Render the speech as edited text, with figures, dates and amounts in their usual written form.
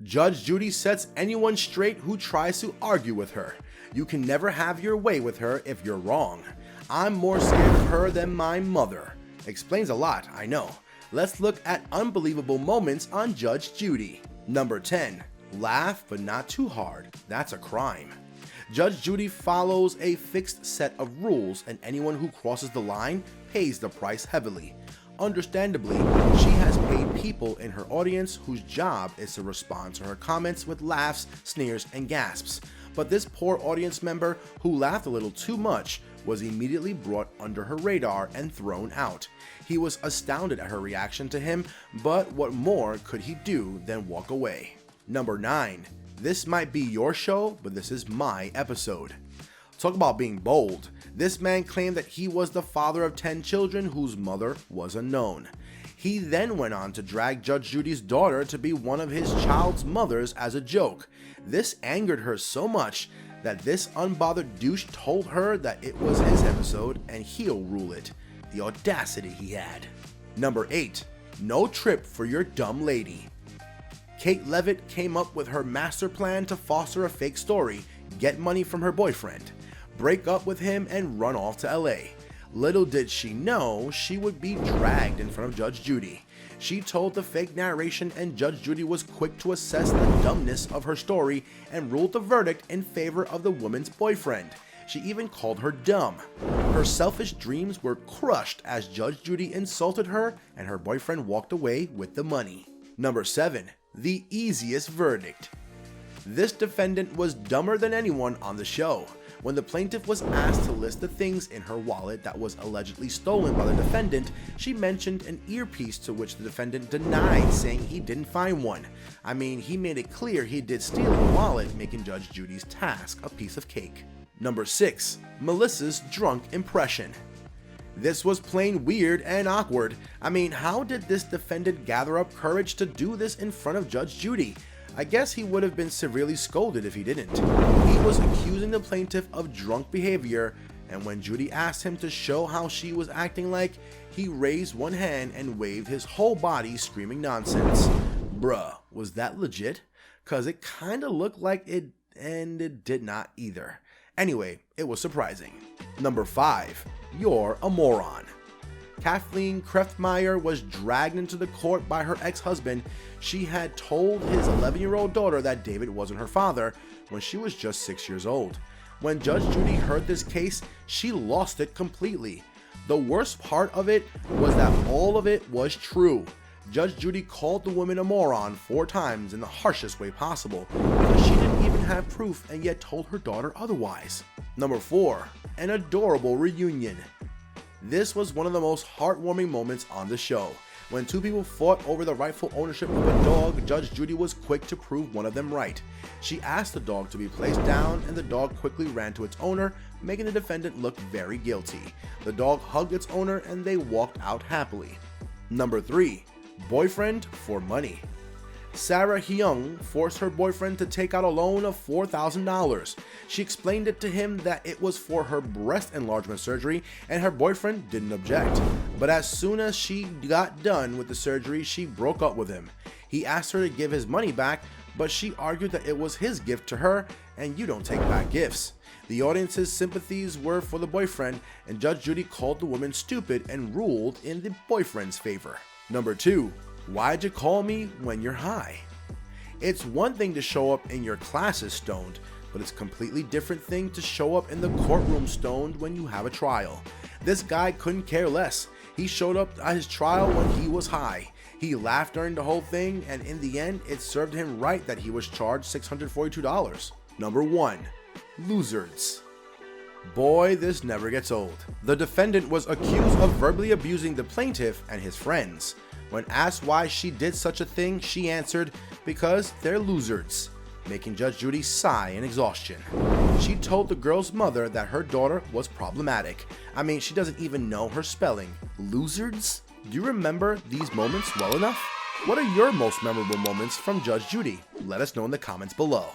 Judge Judy sets anyone straight who tries to argue with her. You can never have your way with her if you're wrong. I'm more scared of her than my mother. Explains a lot, I know. Let's look at unbelievable moments on Judge Judy. Number 10. Laugh but not too hard. That's a crime. Judge Judy follows a fixed set of rules, and anyone who crosses the line pays the price heavily. Understandably, she has paid people in her audience whose job is to respond to her comments with laughs, sneers, and gasps. But this poor audience member who laughed a little too much was immediately brought under her radar and thrown out. He was astounded at her reaction to him, but what more could he do than walk away? Number 9. This might be your show, but this is my episode. Talk about being bold. This man claimed that he was the father of 10 children whose mother was unknown. He then went on to drag Judge Judy's daughter to be one of his child's mothers as a joke. This angered her so much that this unbothered douche told her that it was his episode and he'll rule it. The audacity he had. Number 8. No trip for your dumb lady. Kate Levitt came up with her master plan to foster a fake story, get money from her boyfriend, break up with him, and run off to LA. Little did she know she would be dragged in front of Judge Judy. She told the fake narration, and Judge Judy was quick to assess the dumbness of her story and ruled the verdict in favor of the woman's boyfriend. She even called her dumb. Her selfish dreams were crushed as Judge Judy insulted her, and her boyfriend walked away with the money. Number 7. The easiest verdict. This defendant was dumber than anyone on the show. When the plaintiff was asked to list the things in her wallet that was allegedly stolen by the defendant, she mentioned an earpiece, to which the defendant denied, saying he didn't find one. I mean, he made it clear he did steal the wallet, making Judge Judy's task a piece of cake. Number 6. Melissa's drunk impression. This was plain weird and awkward. I mean, how did this defendant gather up courage to do this in front of Judge Judy? I guess he would have been severely scolded if he didn't. He was accusing the plaintiff of drunk behavior, and when Judy asked him to show how she was acting like, he raised one hand and waved his whole body, screaming nonsense. Bruh, was that legit? Cause it kinda looked like it, and it did not either. Anyway, it was surprising. Number 5. You're a moron. Kathleen Kreftmeyer was dragged into the court by her ex-husband. She had told his 11-year-old daughter that David wasn't her father when she was just 6 years old. When Judge Judy heard this case, she lost it completely. The worst part of it was that all of it was true. Judge Judy called the woman a moron 4 times in the harshest way possible because she didn't even have proof and yet told her daughter otherwise. Number 4. An adorable reunion. This was one of the most heartwarming moments on the show. When 2 people fought over the rightful ownership of a dog, Judge Judy was quick to prove one of them right. She asked the dog to be placed down, and the dog quickly ran to its owner, making the defendant look very guilty. The dog hugged its owner and they walked out happily. Number 3. Boyfriend for money. Sarah Hyung forced her boyfriend to take out a loan of $4,000. She explained it to him that it was for her breast enlargement surgery, and her boyfriend didn't object. But as soon as she got done with the surgery, she broke up with him. He asked her to give his money back, but she argued that it was his gift to her, and you don't take back gifts. The audience's sympathies were for the boyfriend, and Judge Judy called the woman stupid and ruled in the boyfriend's favor. Number 2. Why'd you call me when you're high? It's one thing to show up in your classes stoned, but it's a completely different thing to show up in the courtroom stoned when you have a trial. This guy couldn't care less. He showed up at his trial when he was high. He laughed during the whole thing, and in the end, it served him right that he was charged $642. Number 1. Losers. Boy, this never gets old. The defendant was accused of verbally abusing the plaintiff and his friends. When asked why she did such a thing, she answered, because they're losers, making Judge Judy sigh in exhaustion. She told the girl's mother that her daughter was problematic. I mean, she doesn't even know her spelling. Losers? Do you remember these moments well enough? What are your most memorable moments from Judge Judy? Let us know in the comments below.